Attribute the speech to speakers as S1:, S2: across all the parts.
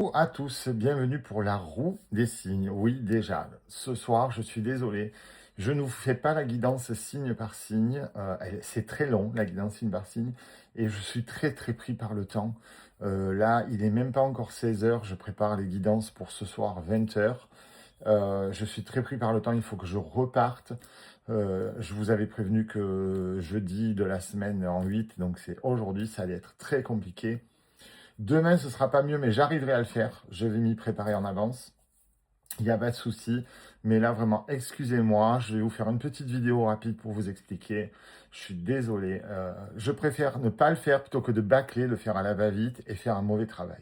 S1: Bonjour à tous, bienvenue pour la roue des signes. Oui, déjà, ce soir, je suis désolé, je ne vous fais pas la guidance signe par signe. C'est très long, la guidance signe par signe, et je suis très pris par le temps. Là, il est même pas encore 16 heures, je prépare les guidances pour ce soir 20 heures. Je suis très pris par le temps, il faut que je reparte. Je vous avais prévenu que jeudi de la semaine en 8, donc c'est aujourd'hui, ça allait être très compliqué. Demain, ce sera pas mieux, mais j'arriverai à le faire. Je vais m'y préparer en avance. Il n'y a pas de souci. Mais là, vraiment, excusez-moi. Je vais vous faire une petite vidéo rapide pour vous expliquer. Je suis désolé. Je préfère ne pas le faire plutôt que de bâcler, le faire à la va-vite et faire un mauvais travail.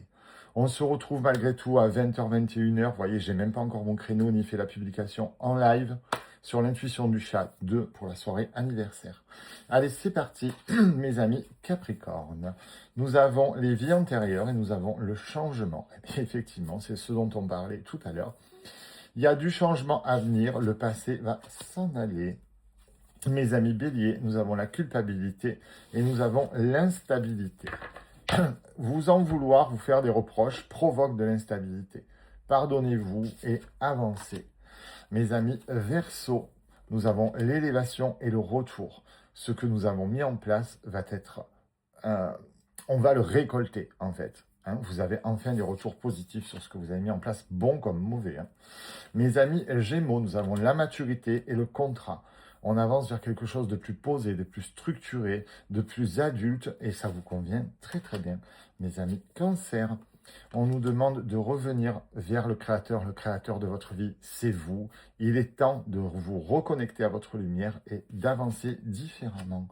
S1: On se retrouve malgré tout à 20h, 21h. Vous voyez, j'ai même pas encore mon créneau ni fait la publication en live sur l'intuition du chat 2 pour la soirée anniversaire. Allez, c'est parti, mes amis Capricorne. Nous avons les vies antérieures et nous avons le changement. Et effectivement, c'est ce dont on parlait tout à l'heure. Il y a du changement à venir, le passé va s'en aller. Mes amis Bélier, nous avons la culpabilité et nous avons l'instabilité. Vous en vouloir, vous faire des reproches provoque de l'instabilité. Pardonnez-vous et avancez. Mes amis Verseau, nous avons l'élévation et le retour. Ce que nous avons mis en place va être... on va le récolter, en fait. Vous avez enfin des retours positifs sur ce que vous avez mis en place, bon comme mauvais. Mes amis Gémeaux, nous avons la maturité et le contrat. On avance vers quelque chose de plus posé, de plus structuré, de plus adulte, et ça vous convient très bien. Mes amis Cancer, on nous demande de revenir vers le créateur de votre vie, c'est vous. Il est temps de vous reconnecter à votre lumière et d'avancer différemment.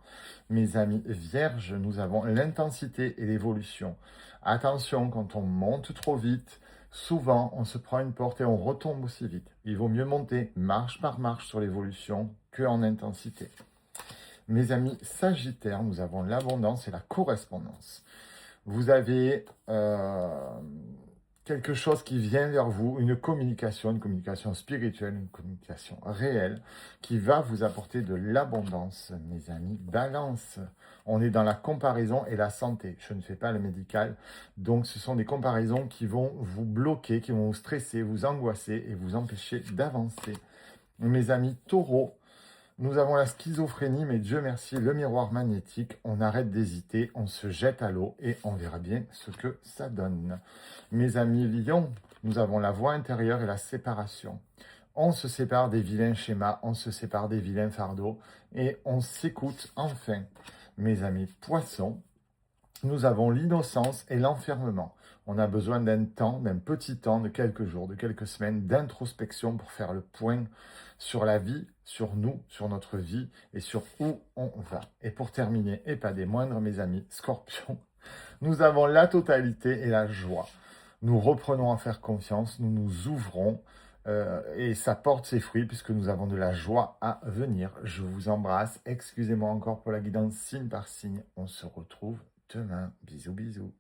S1: Mes amis Vierges, nous avons l'intensité et l'évolution. Attention, quand on monte trop vite, souvent on se prend une porte et on retombe aussi vite. Il vaut mieux monter marche par marche sur l'évolution qu'en intensité. Mes amis Sagittaires, nous avons l'abondance et la correspondance. Vous avez quelque chose qui vient vers vous, une communication spirituelle, une communication réelle, qui va vous apporter de l'abondance, mes amis. Balance, on est dans la comparaison et la santé. Je ne fais pas le médical, donc ce sont des comparaisons qui vont vous bloquer, qui vont vous stresser, vous angoisser et vous empêcher d'avancer. Mes amis Taureaux, nous avons la schizophrénie, mais Dieu merci, le miroir magnétique, on arrête d'hésiter, on se jette à l'eau et on verra bien ce que ça donne. Mes amis Lions, nous avons la voix intérieure et la séparation. On se sépare des vilains schémas, on se sépare des vilains fardeaux et on s'écoute enfin. Mes amis Poissons, nous avons l'innocence et l'enfermement. On a besoin d'un temps, d'un petit temps, de quelques jours, de quelques semaines d'introspection pour faire le point sur la vie, sur nous, sur notre vie et sur où on va. Et pour terminer, et pas des moindres, mes amis, Scorpion, nous avons la totalité et la joie. Nous reprenons à faire confiance, nous nous ouvrons et ça porte ses fruits puisque nous avons de la joie à venir. Je vous embrasse. Excusez-moi encore pour la guidance signe par signe. On se retrouve demain. Bisous.